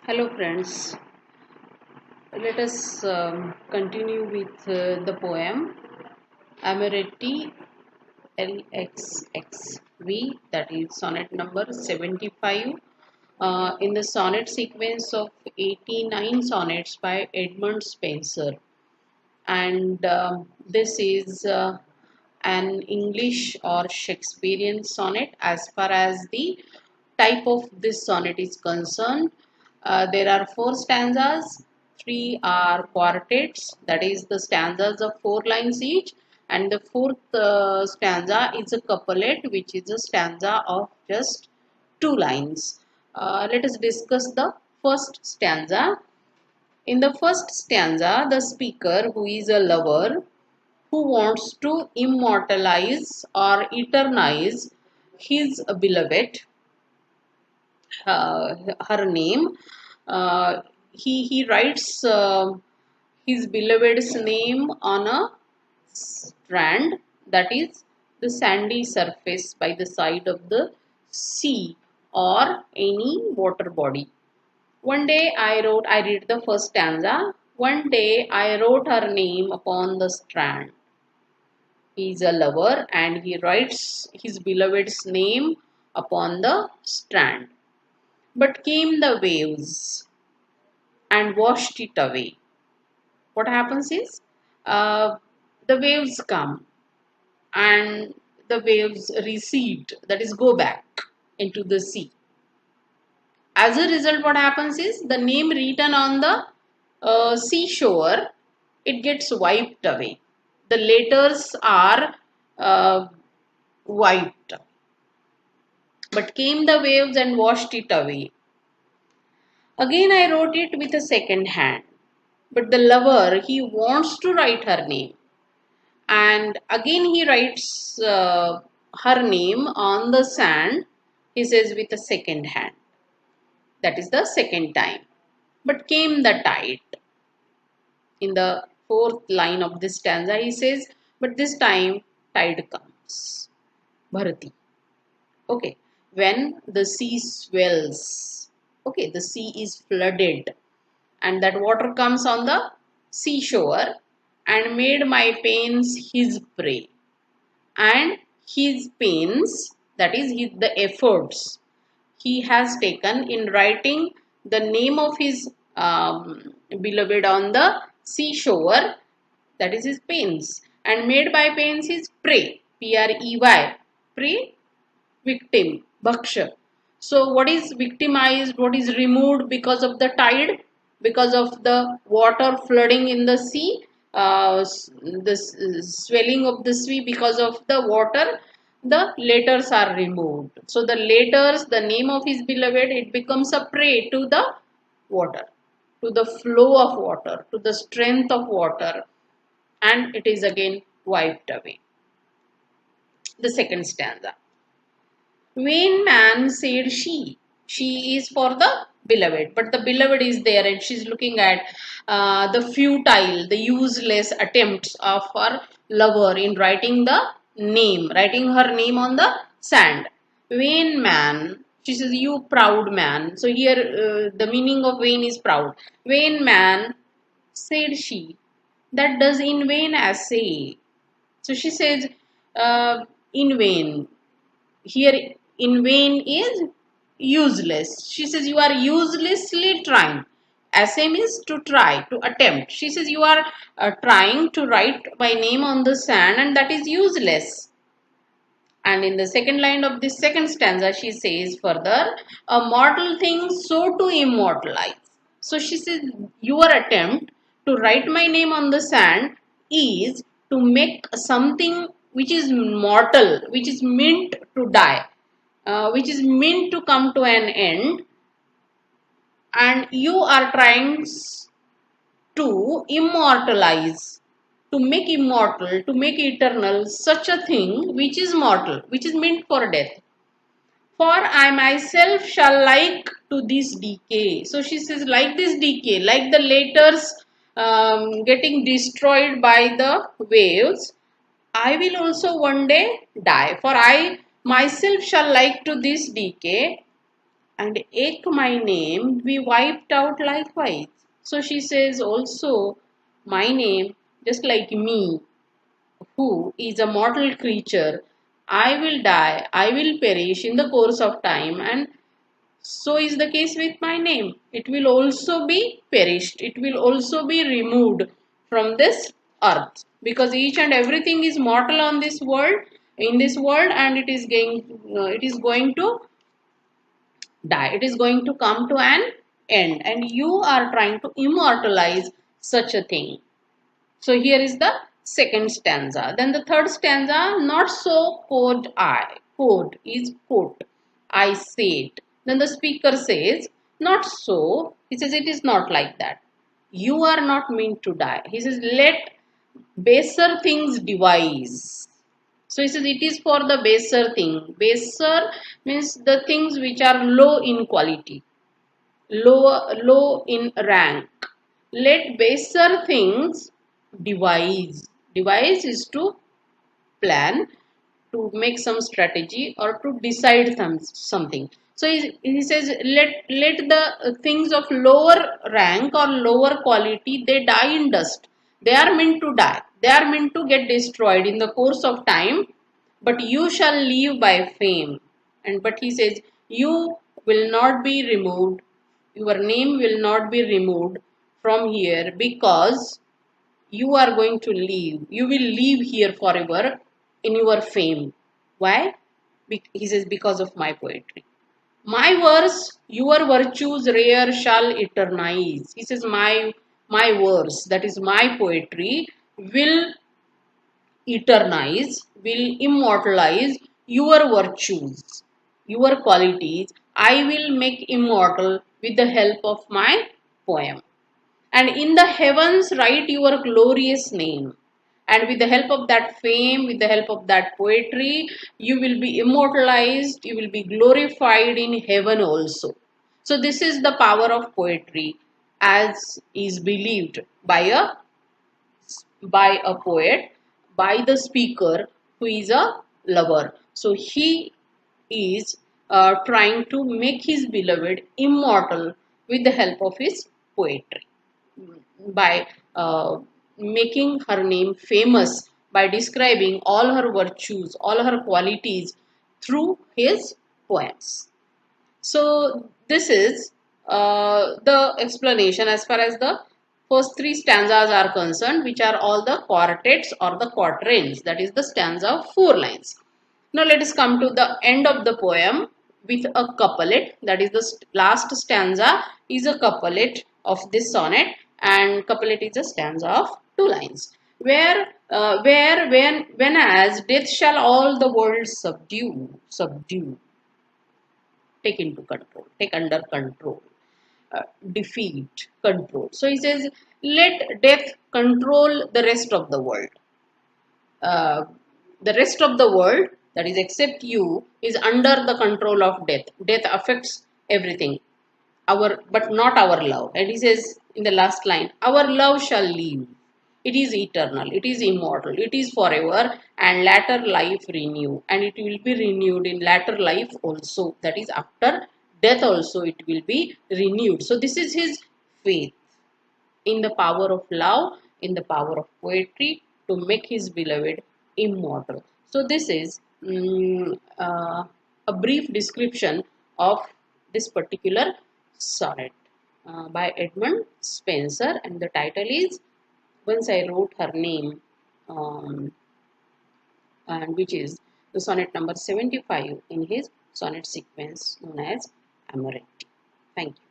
Hello friends, let us continue with the poem Amoretti LXXV, that is sonnet number 75 in the sonnet sequence of 89 sonnets by Edmund Spenser, and this is an English or Shakespearean sonnet as far as the type of this sonnet is concerned. There are four stanzas, three are quartets, that is the stanzas of 4 lines each, and the fourth stanza is a couplet, which is a stanza of just 2 lines. Let us discuss the first stanza. In the first stanza, the speaker, who is a lover, who wants to immortalize or eternize his beloved, her name. He writes his beloved's name on a strand, that is the sandy surface by the side of the sea or any water body. One day I read the first stanza. One day I wrote her name upon the strand. He is a lover and he writes his beloved's name upon the strand. But came the waves and washed it away. What happens is the waves come and the waves recede, that is, go back into the sea. As a result, what happens is the name written on the seashore, it gets wiped away. The letters are wiped. But came the waves and washed it away. Again I wrote it with a second hand. But the lover, he wants to write her name. And again he writes her name on the sand, he says, with a second hand. That is the second time. But came the tide. In the fourth line of this stanza, he says, but this time tide comes. Bharati. Okay. When the sea swells, okay, the sea is flooded and that water comes on the seashore and made my pains his prey. And his pains, that is the efforts he has taken in writing the name of his beloved on the seashore, that is his pains, and made by pains his prey, prey, prey, victim, bhaksha. So what is victimized, what is removed because of the tide, because of the water flooding in the sea, the swelling of the sea because of the water, the letters are removed. So the letters, the name of his beloved, it becomes a prey to the water, to the flow of water, to the strength of water, and it is again wiped away. The second stanza. Vain man, said she. She is for the beloved, but the beloved is there and she's looking at the futile, the useless attempts of her lover in writing her name on the sand. Vain man, she says, you proud man. So here the meaning of vain is proud. Vain man, said she, that does in vain essay. So she says, in vain. Here, in vain is useless. She says, you are uselessly trying. Essay means to try, to attempt. She says, you are trying to write my name on the sand and that is useless. And in the second line of this second stanza, she says further, a mortal thing so to immortalize. So she says, your attempt to write my name on the sand is to make something which is mortal, which is meant to die, which is meant to come to an end, and you are trying to immortalize, to make immortal, to make eternal such a thing which is mortal, which is meant for death. For I myself shall like to this decay. So she says, like this decay, like the letters getting destroyed by the waves, I will also one day die. For I myself shall like to this decay, and eke my name be wiped out likewise. So she says also, my name, just like me, who is a mortal creature, I will die, I will perish in the course of time, and so is the case with my name. It will also be perished. It will also be removed from this earth, because each and everything is mortal on this world, in this world, and it is going to die. It is going to come to an end, and you are trying to immortalize such a thing. So here is the second stanza. Then the third stanza, not so code I. Code is quote. I said. Then the speaker says, not so. He says, it is not like that. You are not meant to die. He says, let baser things devise. So he says, it is for the baser thing. Baser means the things which are low in quality, low in rank. Let baser things devise. Devise is to plan, to make some strategy, or to decide something. So he says, let the things of lower rank or lower quality, they die in dust. They are meant to die. They are meant to get destroyed in the course of time. But you shall live by fame. And but he says, you will not be removed. Your name will not be removed from here, because you are going to live. You will live here forever in your fame. Why? He says, because of my poetry. My verse, your virtues rare shall eternize. He says, my verse, that is my poetry, will eternize, will immortalize your virtues, your qualities. I will make immortal with the help of my poem. And in the heavens write your glorious name. And with the help of that fame, with the help of that poetry, you will be immortalized, you will be glorified in heaven also. So this is the power of poetry, as is believed by a poet, by the speaker who is a lover. So he is trying to make his beloved immortal with the help of his poetry, by making her name famous, by describing all her virtues, all her qualities through his poems. So this is the explanation as far as the first three stanzas are concerned, which are all the quartets or the quatrains, that is the stanza of 4 lines. Now let us come to the end of the poem with a couplet, that is the last stanza is a couplet of this sonnet, and couplet is a stanza of 2 lines. When as death shall all the world subdue, take into control, take under control, defeat, control. So he says, let death control the rest of the world. Uh, the rest of the world, that is except you, is under the control of death. Death affects everything, but not our love. And he says in the last line, our love shall live. It is eternal, it is immortal, it is forever, and latter life renew. And it will be renewed in latter life also. That is after death also it will be renewed. So this is his faith in the power of love, in the power of poetry to make his beloved immortal. So this is a brief description of this particular sonnet by Edmund Spenser, and the title is Once I Wrote Her Name, and which is the sonnet number 75 in his sonnet sequence known as Amoretti. Thank you.